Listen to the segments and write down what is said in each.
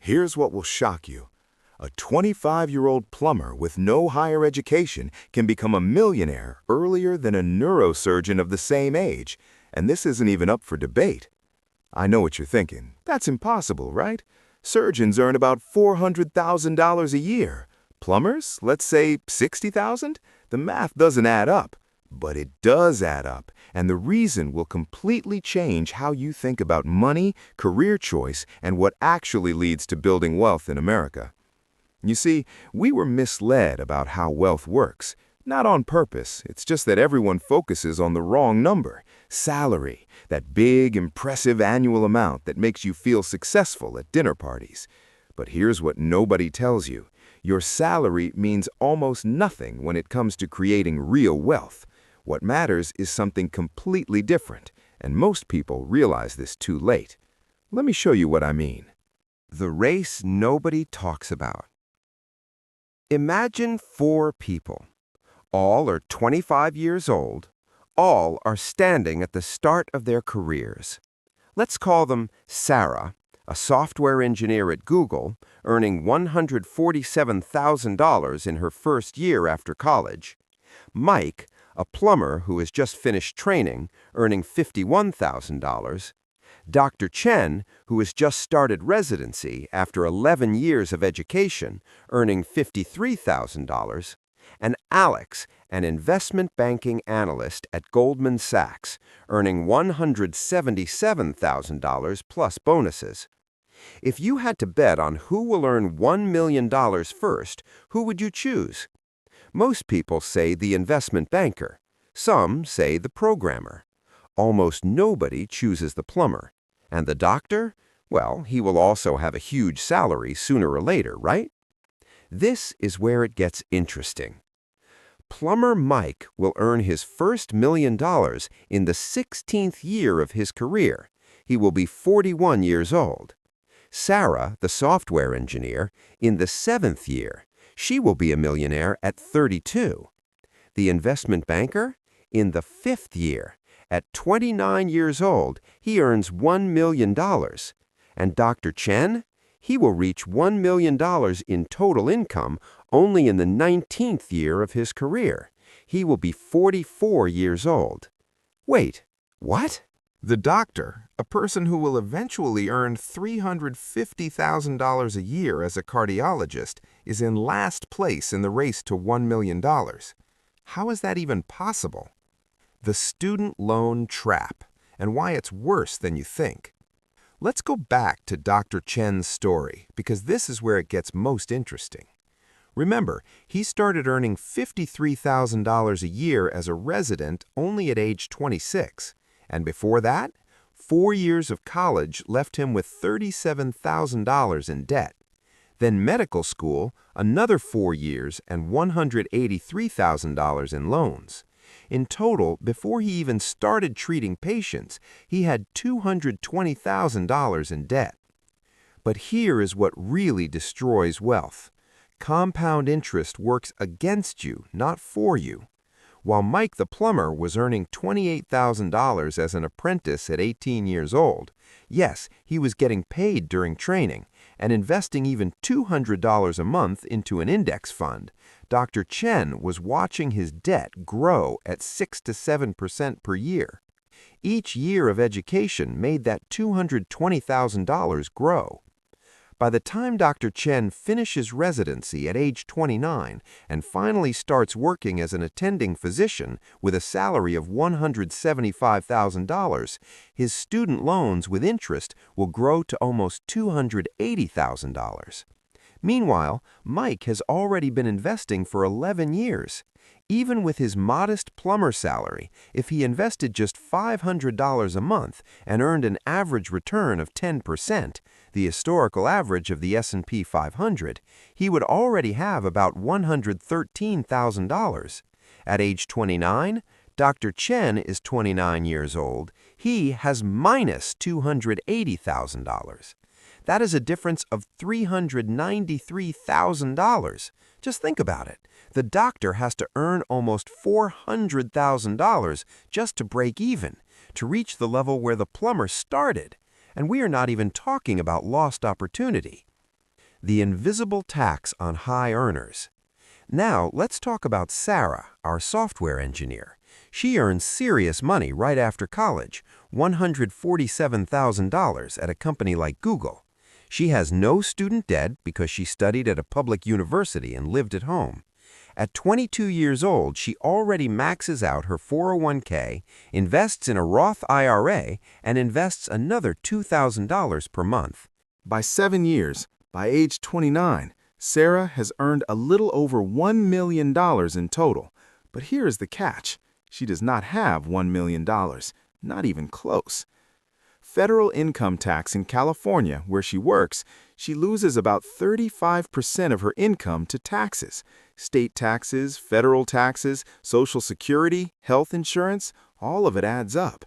Here's what will shock you. A 25-year-old plumber with no higher education can become a millionaire earlier than a neurosurgeon of the same age, and this isn't even up for debate. I know what you're thinking. That's impossible, right? Surgeons earn about $400,000 a year. Plumbers, let's say $60,000? The math doesn't add up. But it does add up, and the reason will completely change how you think about money, career choice, and what actually leads to building wealth in America. You see, we were misled about how wealth works. Not on purpose, it's just that everyone focuses on the wrong number. Salary, that big, impressive annual amount that makes you feel successful at dinner parties. But here's what nobody tells you. Your salary means almost nothing when it comes to creating real wealth. What matters is something completely different, and most people realize this too late. Let me show you what I mean. The race nobody talks about. Imagine 4 people. All are 25 years old. All are standing at the start of their careers. Let's call them Sarah, a software engineer at Google, earning $147,000 in her first year after college. Mike, a plumber who has just finished training, earning $51,000. Dr. Chen, who has just started residency after 11 years of education, earning $53,000. And Alex, an investment banking analyst at Goldman Sachs, earning $177,000 plus bonuses. If you had to bet on who will earn $1 million first, who would you choose? Most people say the investment banker. Some say the programmer. Almost nobody chooses the plumber. And the doctor? Well, he will also have a huge salary sooner or later, right? This is where it gets interesting. Plumber Mike will earn his first $1 million in the 16th year of his career. He will be 41 years old. Sarah, the software engineer, in the 7th year. She will be a millionaire at 32. The investment banker? In the 5th year. At 29 years old, he earns $1 million. And Dr. Chen? He will reach $1 million in total income only in the 19th year of his career. He will be 44 years old. Wait, what? The doctor, a person who will eventually earn $350,000 a year as a cardiologist, is in last place in the race to $1 million. How is that even possible? The student loan trap, and why it's worse than you think. Let's go back to Dr. Chen's story, because this is where it gets most interesting. Remember, he started earning $53,000 a year as a resident only at age 26. And before that, 4 years of college left him with $37,000 in debt. Then medical school, another 4 years and $183,000 in loans. In total, before he even started treating patients, he had $220,000 in debt. But here is what really destroys wealth. Compound interest works against you, not for you. While Mike the plumber was earning $28,000 as an apprentice at 18 years old, yes, he was getting paid during training and investing even $200 a month into an index fund. Dr. Chen was watching his debt grow at 6 to 7% per year. Each year of education made that $220,000 grow. By the time Dr. Chen finishes residency at age 29 and finally starts working as an attending physician with a salary of $175,000, his student loans with interest will grow to almost $280,000. Meanwhile, Mike has already been investing for 11 years. Even with his modest plumber salary, if he invested just $500 a month and earned an average return of 10%, the historical average of the S&P 500, he would already have about $113,000. At age 29, Dr. Chen is 29 years old. He has minus $280,000. That is a difference of $393,000. Just think about it. The doctor has to earn almost $400,000 just to break even, to reach the level where the plumber started. And we are not even talking about lost opportunity. the invisible tax on high earners. Now, let's talk about Sarah, our software engineer. She earns serious money right after college, $147,000 at a company like Google. She has no student debt because she studied at a public university and lived at home. At 22 years old, she already maxes out her 401k, invests in a Roth IRA, and invests another $2,000 per month. By 7 years, by age 29, Sarah has earned a little over $1 million in total. But here is the catch. She does not have $1 million, not even close. Federal income tax in California, where she works, she loses about 35% of her income to taxes. State taxes, federal taxes, Social Security, health insurance, all of it adds up.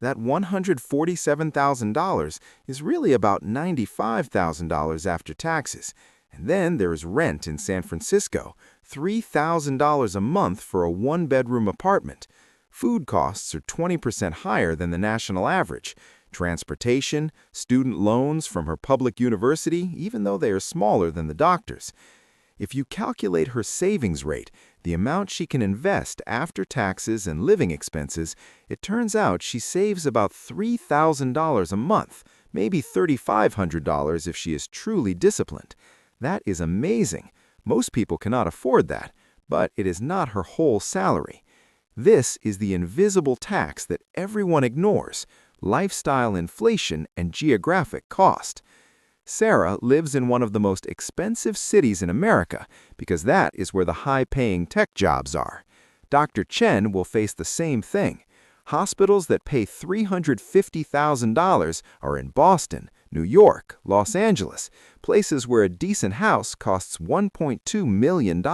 That $147,000 is really about $95,000 after taxes. And then there is rent in San Francisco, $3,000 a month for a one-bedroom apartment. Food costs are 20% higher than the national average. Transportation, student loans from her public university, even though they are smaller than the doctor's. If you calculate her savings rate, the amount she can invest after taxes and living expenses, it turns out she saves about $3,000 a month, maybe $3,500 if she is truly disciplined. That is amazing. Most people cannot afford that, but it is not her whole salary. This is the invisible tax that everyone ignores: lifestyle inflation and geographic cost. Sarah lives in one of the most expensive cities in America because that is where the high-paying tech jobs are. Dr. Chen will face the same thing. Hospitals that pay $350,000 are in Boston, New York, Los Angeles, places where a decent house costs $1.2 million.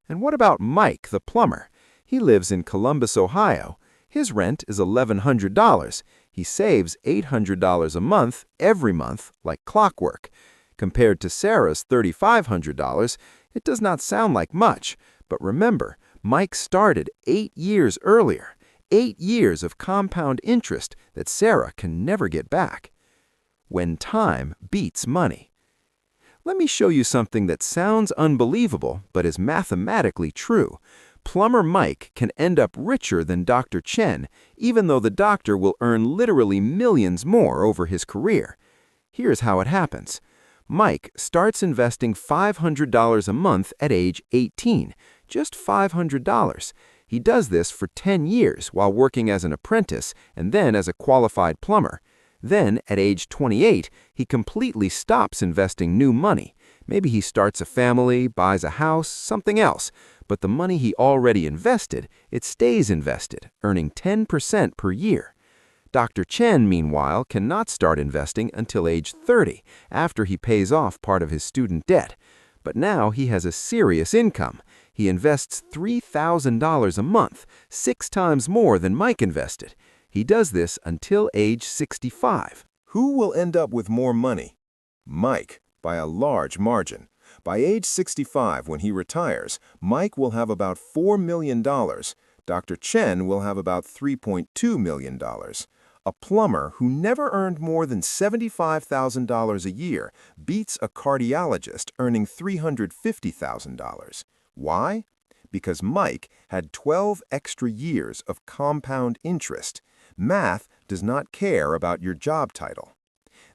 And what about Mike, the plumber? He lives in Columbus, Ohio. His rent is $1,100. He saves $800 a month every month like clockwork. Compared to Sarah's $3,500, it does not sound like much. But remember, Mike started 8 years earlier. 8 years of compound interest that Sarah can never get back. When time beats money. Let me show you something that sounds unbelievable but is mathematically true. Plumber Mike can end up richer than Dr. Chen, even though the doctor will earn literally millions more over his career. Here's how it happens. Mike starts investing $500 a month at age 18, just $500. He does this for 10 years while working as an apprentice and then as a qualified plumber. Then, at age 28, he completely stops investing new money. Maybe he starts a family, buys a house, something else. But the money he already invested, it stays invested, earning 10% per year. Dr. Chen, meanwhile, cannot start investing until age 30, after he pays off part of his student debt. But now he has a serious income. He invests $3,000 a month, 6 times more than Mike invested. He does this until age 65. Who will end up with more money? Mike, by a large margin. By age 65, when he retires, Mike will have about $4 million. Dr. Chen will have about $3.2 million. A plumber who never earned more than $75,000 a year beats a cardiologist earning $350,000. Why? Because Mike had 12 extra years of compound interest. Math does not care about your job title.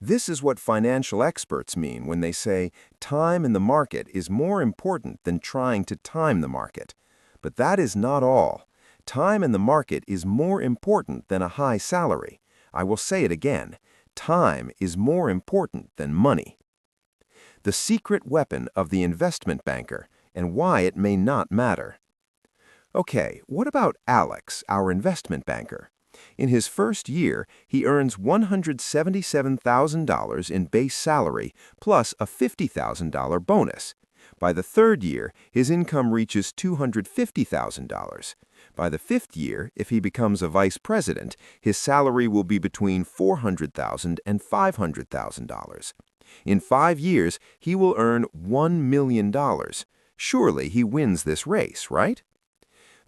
This is what financial experts mean when they say time in the market is more important than trying to time the market. But that is not all. Time in the market is more important than a high salary. I will say it again. Time is more important than money. The secret weapon of the investment banker and why it may not matter. Okay, what about Alex, our investment banker? In his first year, he earns $177,000 in base salary plus a $50,000 bonus. By the third year, his income reaches $250,000. By the fifth year, if he becomes a vice president, his salary will be between $400,000 and $500,000. In 5 years, he will earn $1 million. Surely he wins this race, right?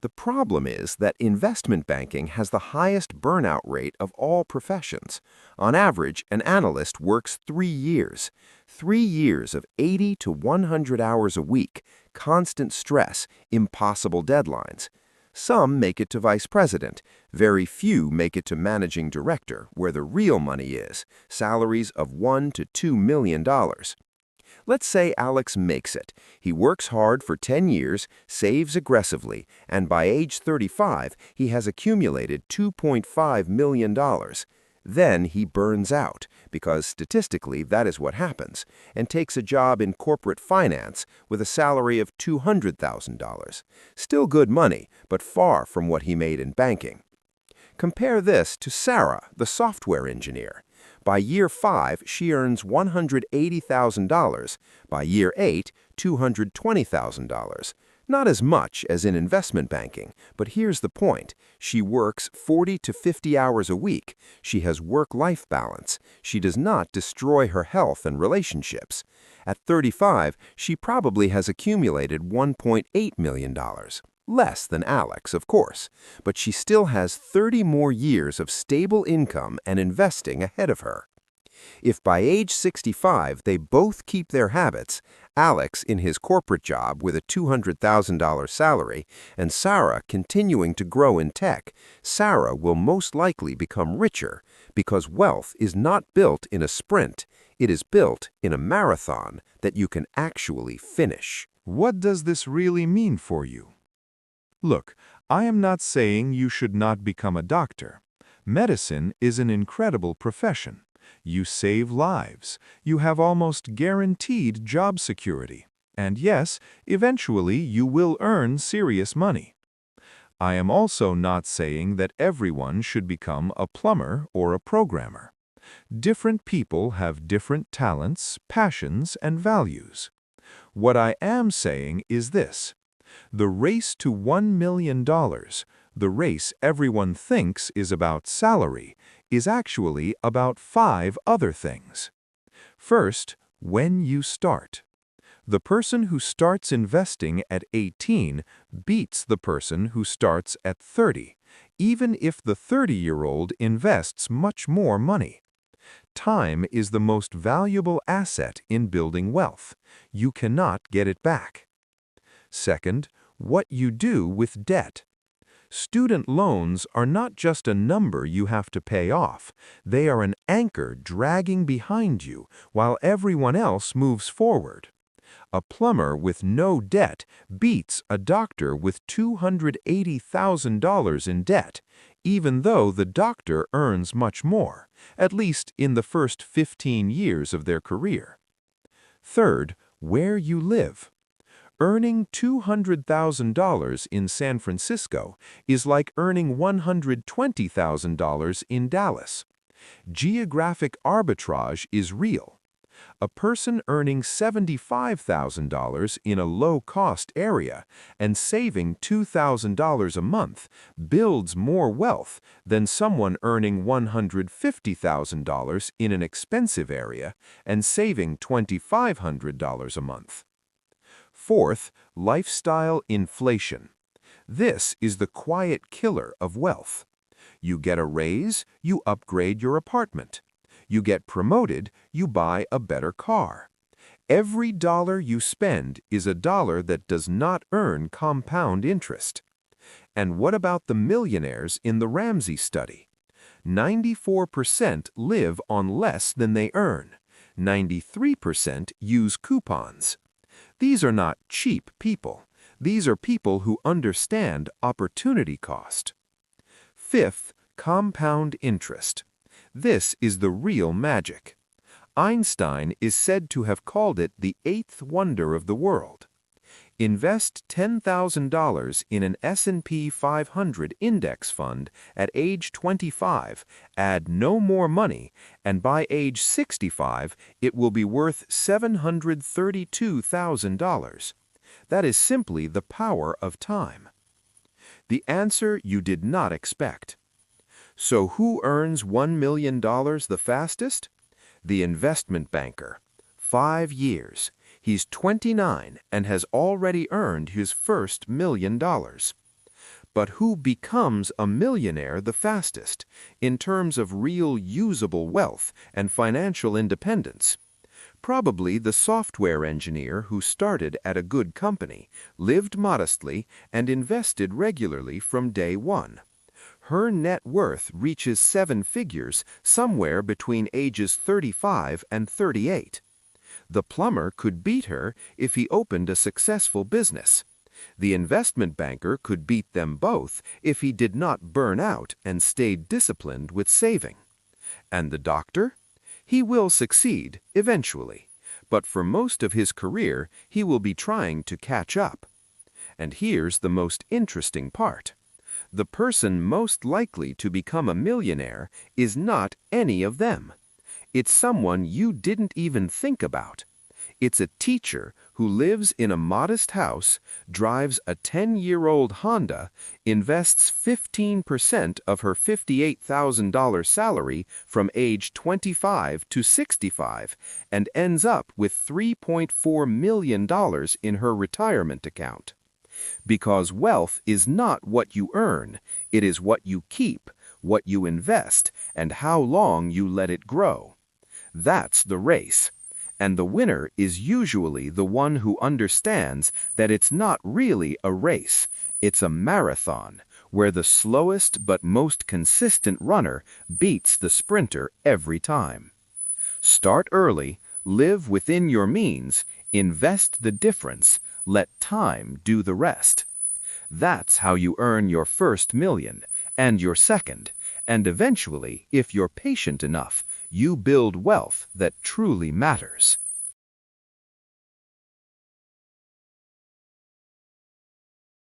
The problem is that investment banking has the highest burnout rate of all professions. On average, an analyst works 3 years. 3 years of 80 to 100 hours a week, constant stress, impossible deadlines. Some make it to vice president. Very few make it to managing director, where the real money is, salaries of $1 to $2 million. Let's say Alex makes it. He works hard for 10 years, saves aggressively, and by age 35, he has accumulated $2.5 million. Then he burns out, because statistically that is what happens, and takes a job in corporate finance with a salary of $200,000. Still good money, but far from what he made in banking. Compare this to Sarah, the software engineer. By year 5, she earns $180,000. By year 8, $220,000. Not as much as in investment banking, but here's the point. She works 40 to 50 hours a week. She has work-life balance. She does not destroy her health and relationships. At 35, she probably has accumulated $1.8 million. Less than Alex, of course, but she still has 30 more years of stable income and investing ahead of her. If by age 65 they both keep their habits, Alex in his corporate job with a $200,000 salary, and Sarah continuing to grow in tech, Sarah will most likely become richer because wealth is not built in a sprint, it is built in a marathon that you can actually finish. What does this really mean for you? Look, I am not saying you should not become a doctor. Medicine is an incredible profession. You save lives. You have almost guaranteed job security. And yes, eventually you will earn serious money. I am also not saying that everyone should become a plumber or a programmer. Different people have different talents, passions, and values. What I am saying is this. The race to $1 million, the race everyone thinks is about salary, is actually about 5 other things. First, when you start. The person who starts investing at 18 beats the person who starts at 30, even if the 30-year-old invests much more money. Time is the most valuable asset in building wealth. You cannot get it back. Second, what you do with debt. Student loans are not just a number you have to pay off. They are an anchor dragging behind you while everyone else moves forward. A plumber with no debt beats a doctor with $280,000 in debt, even though the doctor earns much more, at least in the first 15 years of their career. Third, where you live. Earning $200,000 in San Francisco is like earning $120,000 in Dallas. Geographic arbitrage is real. A person earning $75,000 in a low-cost area and saving $2,000 a month builds more wealth than someone earning $150,000 in an expensive area and saving $2,500 a month. Fourth, lifestyle inflation. This is the quiet killer of wealth. You get a raise, you upgrade your apartment. You get promoted, you buy a better car. Every dollar you spend is a dollar that does not earn compound interest. And what about the millionaires in the Ramsey study? 94% live on less than they earn. 93% use coupons. These are not cheap people. These are people who understand opportunity cost. Fifth, compound interest. This is the real magic. Einstein is said to have called it the 8th wonder of the world. Invest $10,000 in an S&P 500 index fund at age 25, add no more money, and by age 65, it will be worth $732,000. That is simply the power of time. The answer you did not expect. So who earns $1 million the fastest? The investment banker. 5 years. He's 29 and has already earned his first $1 million. But who becomes a millionaire the fastest in terms of real usable wealth and financial independence? Probably the software engineer who started at a good company, lived modestly, and invested regularly from day one. Her net worth reaches 7 figures somewhere between ages 35 and 38. The plumber could beat her if he opened a successful business. The investment banker could beat them both if he did not burn out and stayed disciplined with saving. And the doctor? He will succeed, eventually, but for most of his career he will be trying to catch up. And here's the most interesting part. The person most likely to become a millionaire is not any of them. It's someone you didn't even think about. It's a teacher who lives in a modest house, drives a 10-year-old Honda, invests 15% of her $58,000 salary from age 25 to 65, and ends up with $3.4 million in her retirement account. Because wealth is not what you earn, it is what you keep, what you invest, and how long you let it grow. That's the race. And the winner is usually the one who understands that it's not really a race, it's a marathon, where the slowest but most consistent runner beats the sprinter every time. Start early, live within your means, invest the difference, let time do the rest. That's how you earn your first million, and your second, and eventually, if you're patient enough, you build wealth that truly matters.